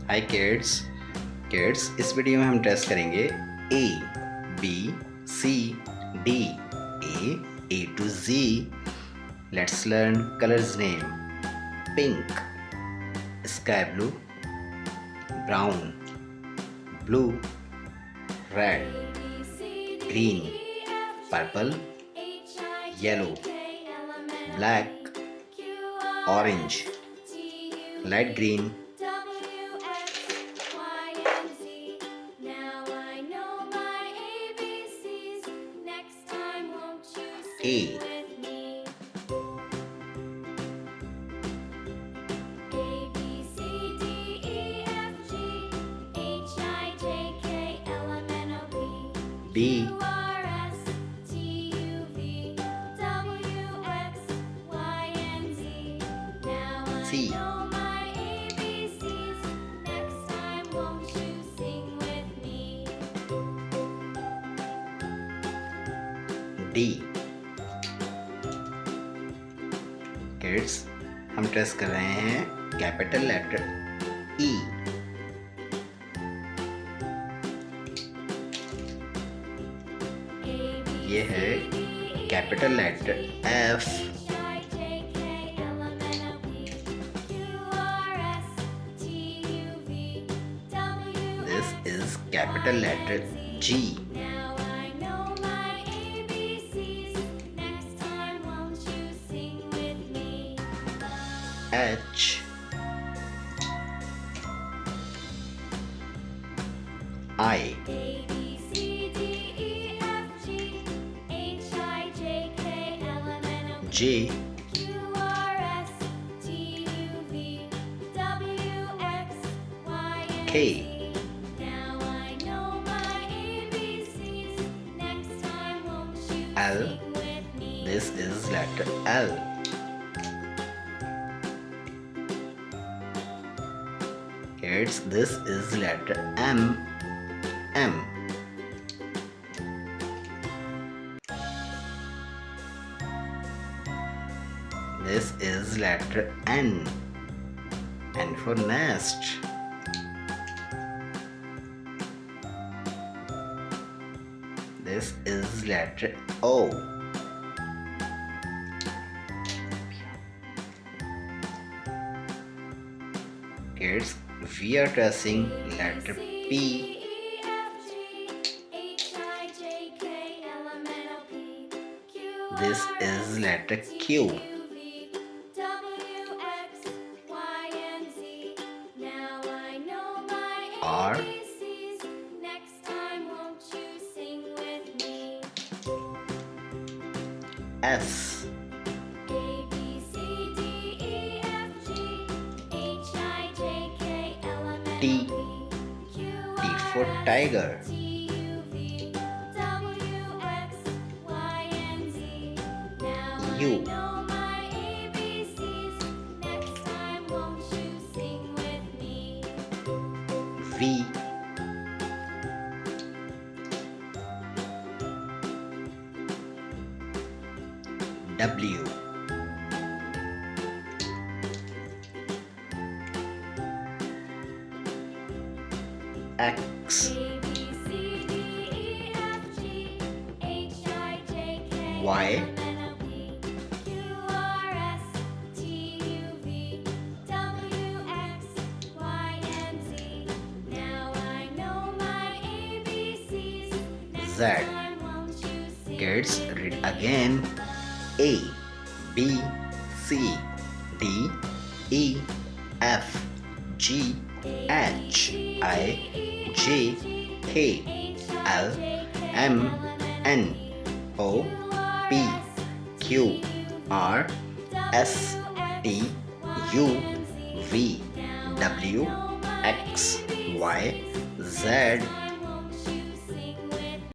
हाय kids इस video में हम टेस्ट करेंगे A B C D A to G. Let's learn colours name. Pink, sky blue, brown, blue, red, green, purple, yellow, black, orange, light green, A, B, C, D. Kids हम test कर रहे हैं capital letter E. ये है capital letter F. This is capital letter G. H, I, J, K, L. This is letter L. Kids, this is letter M. M. This is letter N. N for nest. This is letter O. Kids, we are tracing letter P. This is letter Q. R. S. T. T for tiger. U. V. W. X. Y. Z. Kids, read again. A, B, C, D, E, F, G, H, I, J, K, L, M, N, O, P, Q, R, S, T, U, V, W, X, Y, Z,